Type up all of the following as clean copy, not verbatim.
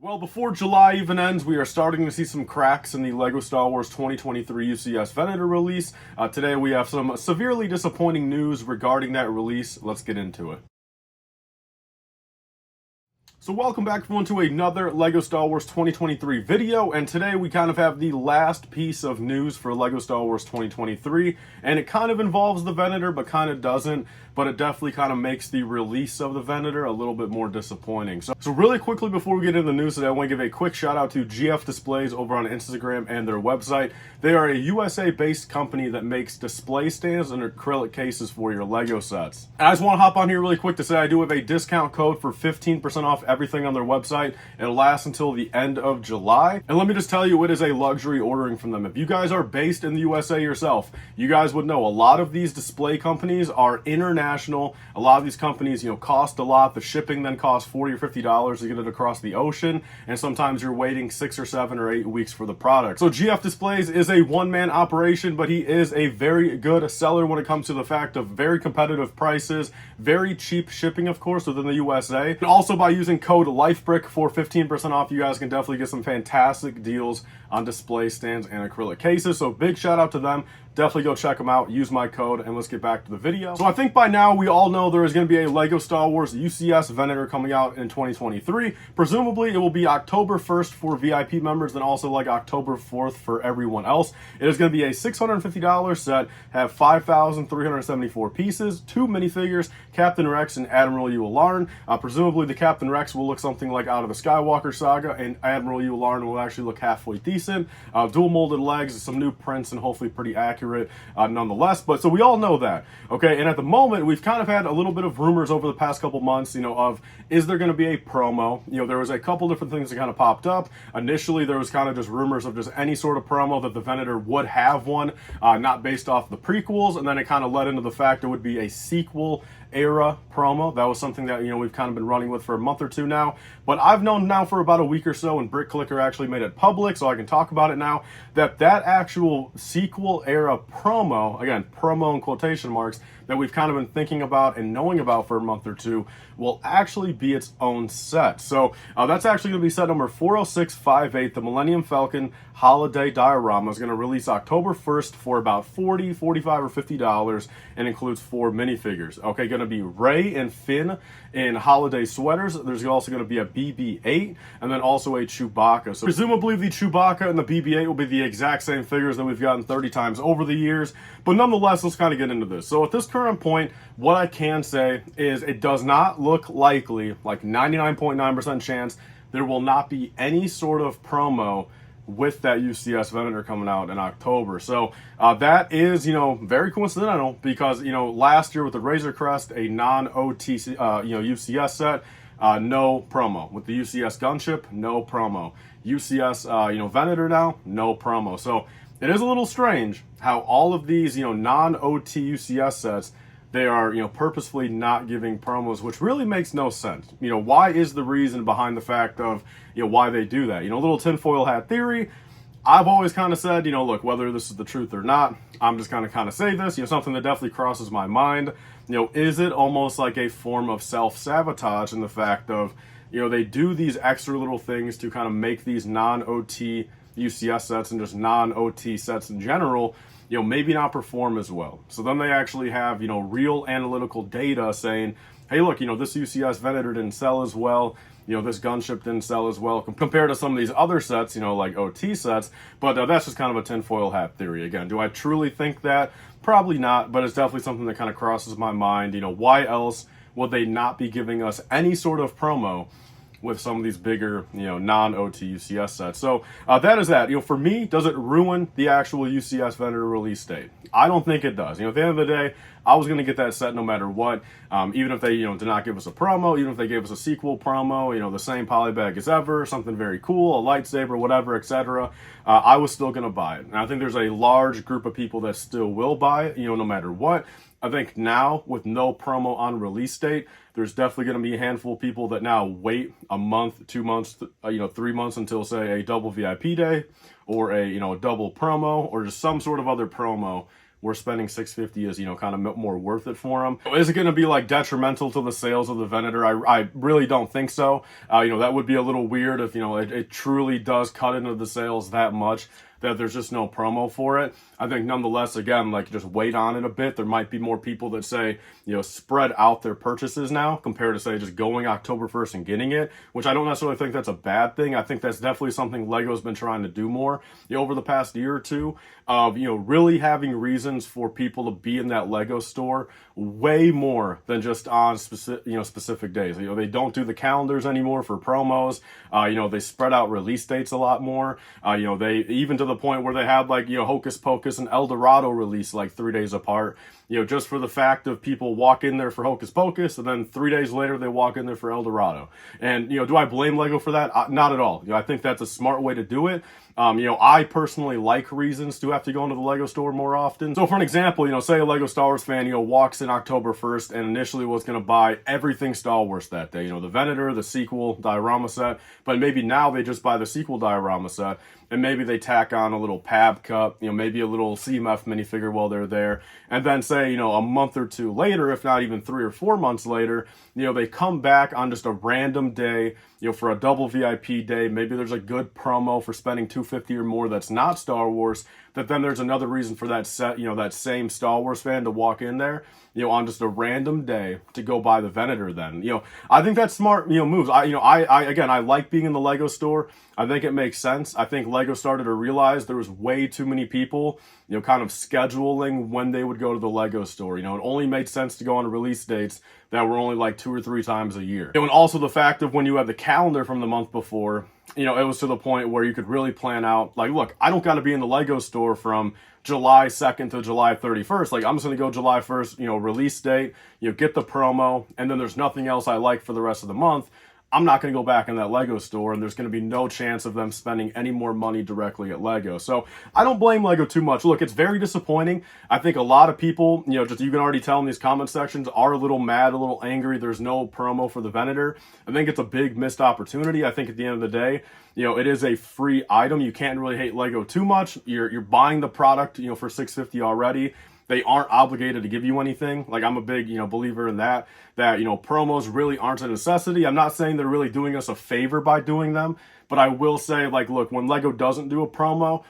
Well, before July even ends, we are starting to see some cracks in the LEGO Star Wars 2023 UCS Venator release. Today we have some severely disappointing news regarding that release. Let's get into it. So welcome back everyone to another LEGO Star Wars 2023 video, and today we kind of have the last piece of news for LEGO Star Wars 2023, and it kind of involves the Venator but kind of doesn't, but it definitely kind of makes the release of the Venator a little bit more disappointing. So really quickly before we get into the news today, I want to give a quick shout out to GF Displays over on Instagram and their website. They are a USA based company that makes display stands and acrylic cases for your LEGO sets. And I just want to hop on here really quick to say I do have a discount code for 15% off everything on their website. It'll last until the end of July. And let me just tell you, it is a luxury ordering from them. If you guys are based in the USA yourself, you guys would know a lot of these display companies are international. A lot of these companies, cost a lot. The shipping then costs $40 or $50 to get it across the ocean. And sometimes you're waiting 6 or 7 or 8 weeks for the product. So GF Displays is a one-man operation, but he is a very good seller when it comes to the fact of very competitive prices, very cheap shipping, of course, within the USA. And also by using code LifeBricks for 15% off, you guys can definitely get some fantastic deals on display stands and acrylic cases. So big shout out to them. Definitely go check them out, use my code, and let's get back to the video. So I think by now we all know there is going to be a LEGO Star Wars UCS Venator coming out in 2023. Presumably it will be October 1st for VIP members, and also like October 4th for everyone else. It is going to be a $650 set, have 5,374 pieces, 2 minifigures, Captain Rex and Admiral Yularen. Presumably the Captain Rex will look something like out of the Skywalker saga, and Admiral Yularen will actually look halfway decent. Dual molded legs, some new prints, and hopefully pretty accurate nonetheless. But so we all know that, okay? And at the moment we've kind of had a little bit of rumors over the past couple months, of is there going to be a promo? There was a couple different things that kind of popped up. Initially there was kind of just rumors of just any sort of promo that the Venator would have one, not based off the prequels, and then it kind of led into the fact it would be a sequel era promo. That was something that we've kind of been running with for a month or two now, but I've known now for about a week or so, and Brick Clicker actually made it public, so I can talk about it now, that actual sequel era promo, again promo in quotation marks, that we've kind of been thinking about and knowing about for a month or two will actually be its own set. So that's actually going to be set number 40658. The Millennium Falcon Holiday Diorama is going to release October 1st for about $40, $45, or $50, and includes 4 minifigures. Okay, going to be Rey and Finn in holiday sweaters. There's also going to be a BB-8 and then also a Chewbacca. So presumably the Chewbacca and the BB-8 will be the exact same figures that we've gotten 30 times over the years, but nonetheless, let's kind of get into this. So at this current point, what I can say is it does not look likely, like 99.9% chance, there will not be any sort of promo with that UCS Venator coming out in October. So that is, very coincidental, because, last year with the Razor Crest, a non-OTC, UCS set, no promo. With the UCS Gunship, no promo. UCS, Venator now, no promo. So it is a little strange how all of these, non-OT UCS sets, they are, purposefully not giving promos, which really makes no sense. Why is the reason behind the fact of, why they do that? Little tinfoil hat theory. I've always kind of said, look, whether this is the truth or not, I'm just going to kind of say this, something that definitely crosses my mind. Is it almost like a form of self-sabotage in the fact of, they do these extra little things to kind of make these non-OT UCS sets and just non-OT sets in general, maybe not perform as well. So then they actually have, real analytical data saying, hey, look, this UCS Venator didn't sell as well. This gunship didn't sell as well compared to some of these other sets, like OT sets. But that's just kind of a tinfoil hat theory. Again, do I truly think that? Probably not, but it's definitely something that kind of crosses my mind. Why else would they not be giving us any sort of promo with some of these bigger, non-OT UCS sets? So that is that. For me, does it ruin the actual UCS Venator release date? I don't think it does. At the end of the day, I was going to get that set no matter what. Even if they, did not give us a promo, even if they gave us a sequel promo, the same polybag as ever, something very cool, a lightsaber, whatever, etc. I was still going to buy it. And I think there's a large group of people that still will buy it, no matter what. I think now, with no promo on release date, there's definitely going to be a handful of people that now wait a month, 2 months, 3 months until, say, a double VIP day, or a, a double promo, or just some sort of other promo where spending $650 is, you know, kind of more worth it for them. Is it going to be like detrimental to the sales of the Venator? I really don't think so. You know, that would be a little weird if, you know, it truly does cut into the sales that much that there's just no promo for it. I think nonetheless, again, like, just wait on it a bit. There might be more people that say, you know, spread out their purchases now compared to, say, just going October 1st and getting it, which I don't necessarily think that's a bad thing. I think that's definitely something Lego's been trying to do more, you know, over the past year or two, of, you know, really having reasons for people to be in that Lego store way more than just on specific days. You know, they don't do the calendars anymore for promos. You know, they spread out release dates a lot more. You know, they even to the point where they had, like, you know, Hocus Pocus and El Dorado release like 3 days apart, you know, just for the fact of people walk in there for Hocus Pocus and then 3 days later they walk in there for El Dorado. And, you know, do I blame Lego for that? Not at all. You know, I think that's a smart way to do it. You know, I personally like reasons to have to go into the Lego store more often. So for an example, you know, say a Lego Star Wars fan, you know, walks in October 1st and initially was going to buy everything Star Wars that day, you know, the Venator, the sequel diorama set, but maybe now they just buy the sequel diorama set and maybe they tack on a little Pab cup, you know, maybe a little CMF minifigure while they're there. And then say, you know, a month or two later, if not even 3 or 4 months later, you know, they come back on just a random day, you know, for a double VIP day. Maybe there's a good promo for spending $250 or more that's not Star Wars, that then there's another reason for that set, you know, that same Star Wars fan to walk in there, you know, on just a random day to go buy the Venator then. You know, I think that's smart, you know, moves. Again, I like being in the Lego store. I think it makes sense. I think Lego started to realize there was way too many people, you know, kind of scheduling when they would go to the Lego store. You know, it only made sense to go on release dates that were only like 2 or 3 times a year. You know, and also the fact of when you had the calendar from the month before, you know, it was to the point where you could really plan out, like, look, I don't got to be in the Lego store from July 2nd to July 31st. Like, I'm just going to go July 1st, you know, release date, you know, get the promo, and then there's nothing else I like for the rest of the month. I'm not going to go back in that Lego store, and there's going to be no chance of them spending any more money directly at Lego. So I don't blame Lego too much. Look, it's very disappointing. I think a lot of people, you know, just you can already tell in these comment sections, are a little mad, a little angry. There's no promo for the Venator. I think it's a big missed opportunity. I think at the end of the day, you know, it is a free item. You can't really hate Lego too much. You're buying the product, you know, for $650 already. They aren't obligated to give you anything. Like, I'm a big, you know, believer in that, you know, promos really aren't a necessity. I'm not saying they're really doing us a favor by doing them, but I will say, like, look, when Lego doesn't do a promo,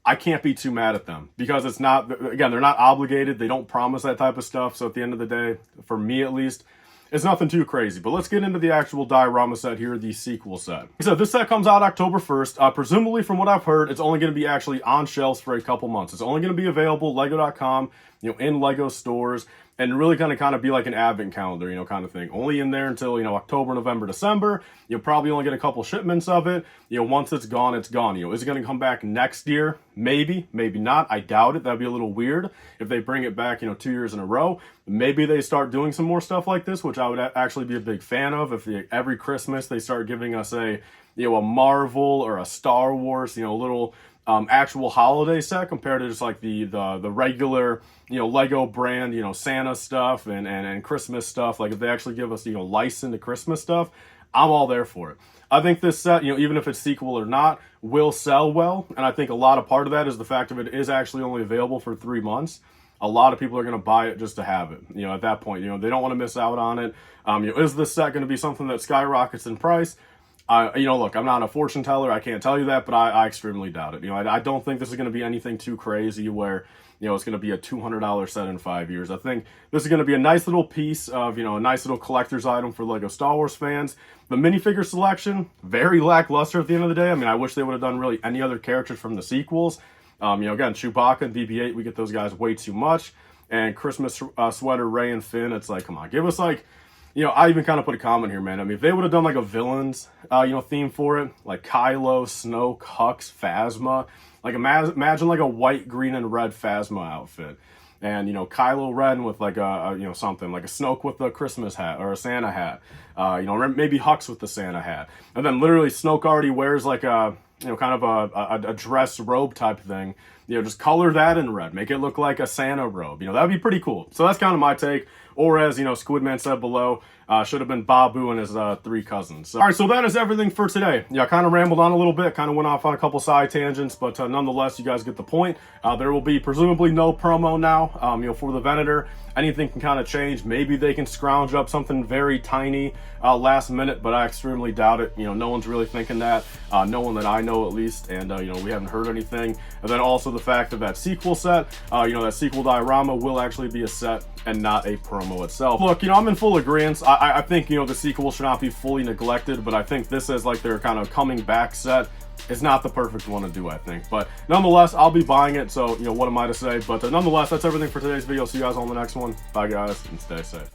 I can't be too mad at them because it's not, again, they're not obligated. They don't promise that type of stuff. So at the end of the day, for me at least, it's nothing too crazy. But let's get into the actual diorama set here, the sequel set. So this set comes out October 1st. Presumably, from what I've heard, it's only going to be actually on shelves for a couple months. It's only going to be available Lego.com, you know, in Lego stores, and really kind of be like an advent calendar, you know, kind of thing. Only in there until, you know, October, November, December. You'll probably only get a couple shipments of it. You know, once it's gone, it's gone. You know, is it going to come back next year? Maybe, maybe not. I doubt it. That'd be a little weird if they bring it back, you know, 2 years in a row. Maybe they start doing some more stuff like this, which I would actually be a big fan of. If every Christmas they start giving us a, you know, a Marvel or a Star Wars, you know, little actual holiday set compared to just like the regular, you know, Lego brand, you know, Santa stuff and Christmas stuff. Like, if they actually give us, you know, licensed Christmas stuff, I'm all there for it. I think this set, you know, even if it's sequel or not, will sell well. And I think a lot of part of that is the fact of it is actually only available for 3 months. A lot of people are going to buy it just to have it. You know, at that point, you know, they don't want to miss out on it. You know, is this set going to be something that skyrockets in price? You know, look, I'm not a fortune teller. I can't tell you that, but I extremely doubt it. You know, I don't think this is going to be anything too crazy where, you know, it's going to be a $200 set in 5 years. I think this is going to be a nice little piece of, you know, a nice little collector's item for Lego Star Wars fans. The minifigure selection, very lackluster at the end of the day. I mean, I wish they would have done really any other characters from the sequels. You know, again, Chewbacca and BB-8, we get those guys way too much. And Christmas sweater, Rey and Finn, it's like, come on, give us like, you know, I even kind of put a comment here, man. I mean, if they would have done like a villains, you know, theme for it, like Kylo, Snoke, Hux, Phasma, like imagine like a white, green, and red Phasma outfit. And, you know, Kylo Ren with like you know, something like a Snoke with a Christmas hat or a Santa hat. You know, maybe Hux with the Santa hat. And then literally Snoke already wears like a, you know, kind of a dress robe type thing. you know, just color that in red, make it look like a Santa robe. You know, that'd be pretty cool. So that's kind of my take. Or as, you know, Squidman said below, should have been Babu and his 3 cousins. So, all right, so that is everything for today. Yeah, I kind of rambled on a little bit, kind of went off on a couple side tangents, but nonetheless, you guys get the point. There will be presumably no promo now, you know, for the Venator. Anything can kind of change. Maybe they can scrounge up something very tiny last minute, but I extremely doubt it. You know, no one's really thinking that. No one that I know, at least, and you know, we haven't heard anything. And then also the fact of that sequel set, you know, that sequel diorama will actually be a set and not a promo itself. Look, you know, I'm in full agreement. I think, you know, the sequel should not be fully neglected, but I think this is like their kind of coming back set is not the perfect one to do, I think. But nonetheless, I'll be buying it, so, you know, what am I to say? But nonetheless, that's everything for today's video. See you guys on the next one. Bye, guys, and stay safe.